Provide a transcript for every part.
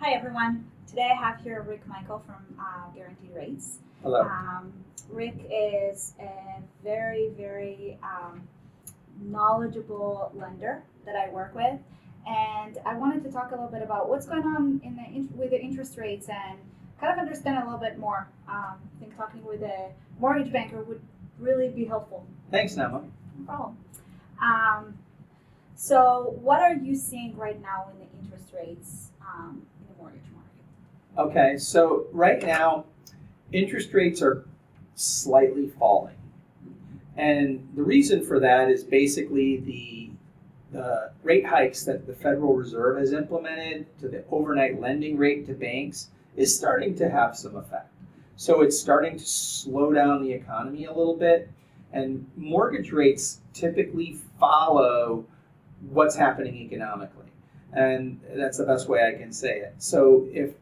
Hi everyone. Today I have here Rick Mikel from Guaranteed Rates. Hello. Rick is a very knowledgeable lender that I work with, and I wanted to talk a little bit about what's going on with the interest rates and kind of understand a little bit more. I think talking with a mortgage banker would really be helpful. Thanks, Nama. No problem. So what are you seeing right now in the interest rates in the mortgage market? Okay, so right now, interest rates are slightly falling. And the reason for that is basically the rate hikes that the Federal Reserve has implemented to the overnight lending rate to banks is starting to have some effect. So it's starting to slow down the economy a little bit, and mortgage rates typically follow what's happening economically. And that's the best way I can say it. So if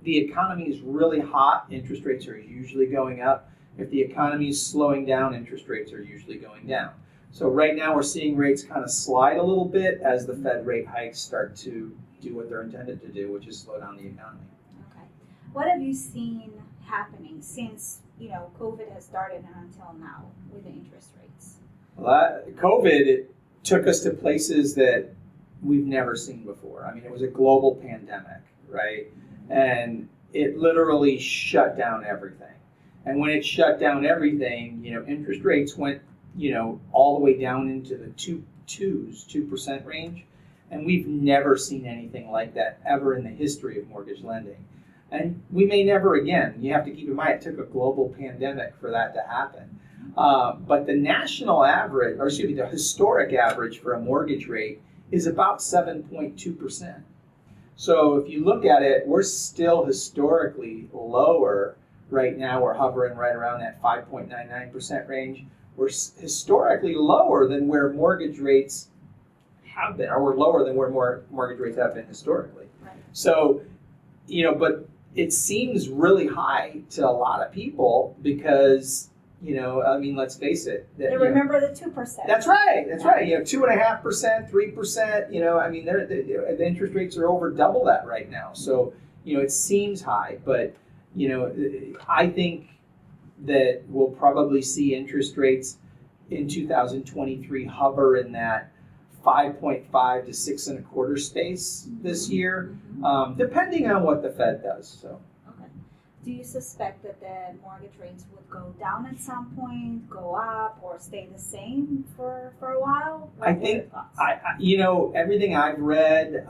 the economy is really hot, interest rates are usually going up. If the economy is slowing down, interest rates are usually going down. So right now we're seeing rates kind of slide a little bit as the Fed rate hikes start to do what they're intended to do, which is slow down the economy. Okay. What have you seen happening since COVID has started and until now with the interest rates? Well, COVID took us to places that we've never seen before. I mean, it was a global pandemic, right? And it literally shut down everything. And when it shut down everything, interest rates went, all the way down into the 2% range. And we've never seen anything like that ever in the history of mortgage lending. And we may never again. You have to keep in mind, it took a global pandemic for that to happen. But the national average, the historic average for a mortgage rate is about 7.2%. So if you look at it, we're still historically lower right now. We're hovering right around that 5.99% range. We're historically lower than where mortgage rates have been, or we're lower than where mortgage rates have been historically. Right. So, but it seems really high to a lot of people because, let's face it. They remember the 2%. That's right. 2.5%, 3%. The interest rates are over double that right now. So, it seems high, but I think that we'll probably see interest rates in 2023 hover in that 5.5 to 6.25 space this year, depending on what the Fed does. So. Okay. Do you suspect that the mortgage rates would go down at some point, go up, or stay the same for a while? I think everything I've read,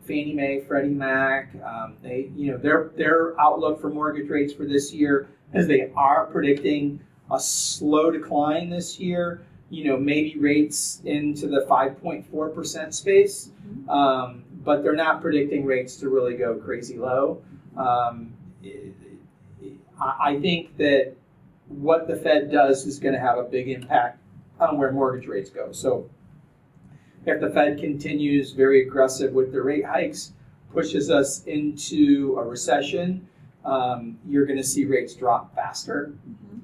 Fannie Mae, Freddie Mac, their outlook for mortgage rates for this year, as they are predicting a slow decline this year. Maybe rates into the 5.4% space, but they're not predicting rates to really go crazy low. I think that what the Fed does is going to have a big impact on where mortgage rates go. So if the Fed continues very aggressive with the rate hikes, pushes us into a recession, you're going to see rates drop faster,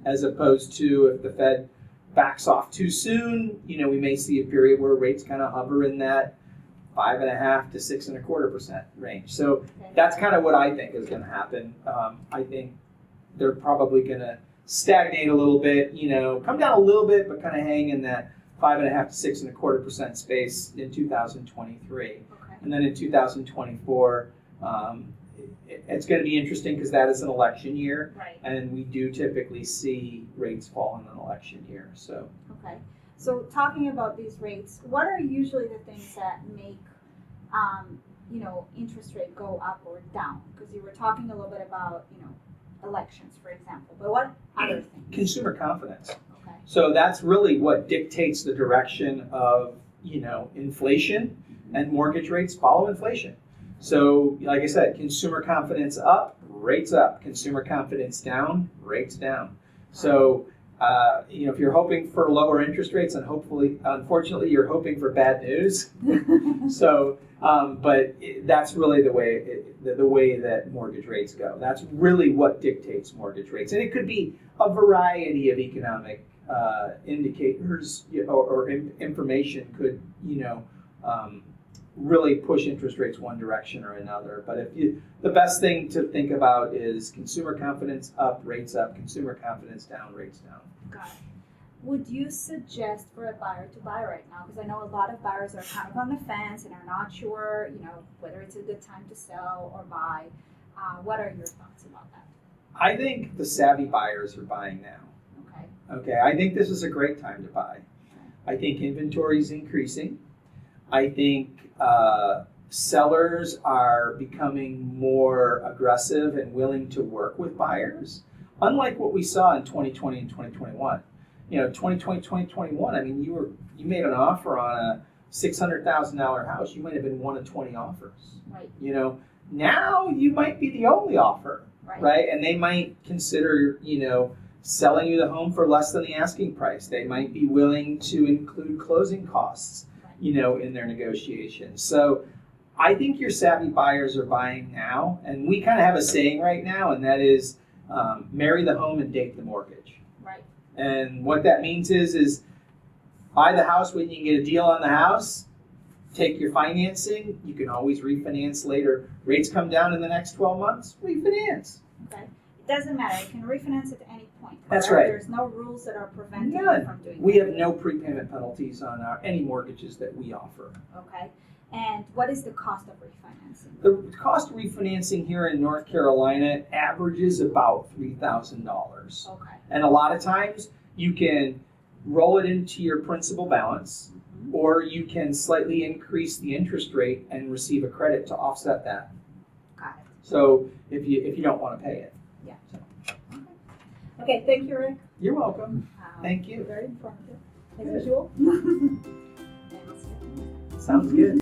as opposed to if the Fed backs off too soon, we may see a period where rates kind of hover in that 5.5 to 6.25% range. So that's kind of what I think is going to happen. I think they're probably going to stagnate a little bit, come down a little bit, but kind of hang in that 5.5 to 6.25% space in 2023. Okay. And then in 2024, it's going to be interesting because that is an election year, right. And we do typically see rates fall in an election year. So okay, so talking about these rates, what are usually the things that make interest rate go up or down? Because you were talking a little bit about elections, for example, but what other things? Consumer confidence. Okay. So that's really what dictates the direction of inflation, and mortgage rates follow inflation. So, like I said, consumer confidence up, rates up. Consumer confidence down, rates down. So, if you're hoping for lower interest rates, and unfortunately, you're hoping for bad news. So, but that's really the way that mortgage rates go. That's really what dictates mortgage rates, and it could be a variety of economic indicators or information could really push interest rates one direction or another. But the best thing to think about is consumer confidence up, rates up, consumer confidence down, rates down. Got it. Would you suggest for a buyer to buy right now? Because I know a lot of buyers are kind of on the fence and are not sure, whether it's a good time to sell or buy. What are your thoughts about that? I think the savvy buyers are buying now. Okay, I think this is a great time to buy. I think inventory is increasing. I think sellers are becoming more aggressive and willing to work with buyers, unlike what we saw in 2020 and 2021. 2020, 2021, I mean, you made an offer on a $600,000 house, you might have been one of 20 offers. Right. Now you might be the only offer, right? And they might consider, selling you the home for less than the asking price. They might be willing to include closing costs, in their negotiations. So I think your savvy buyers are buying now, and we kind of have a saying right now, and that is marry the home and date the mortgage. Right. And what that means is buy the house when you can get a deal on the house, take your financing, you can always refinance later. Rates come down in the next 12 months, refinance. Okay. It doesn't matter. You can refinance at any point. That's right. There's no rules that are preventing you None. from doing that. We have no prepayment penalties on any mortgages that we offer. Okay. And what is the cost of refinancing? The cost of refinancing here in North Carolina averages about $3,000. Okay. And a lot of times you can roll it into your principal balance, or you can slightly increase the interest rate and receive a credit to offset that. Got it. So if you don't want to pay it. Yeah. Okay, thank you, Rick. You're welcome. Thank you. Very informative, as usual. And I'll see you next time. Sounds good.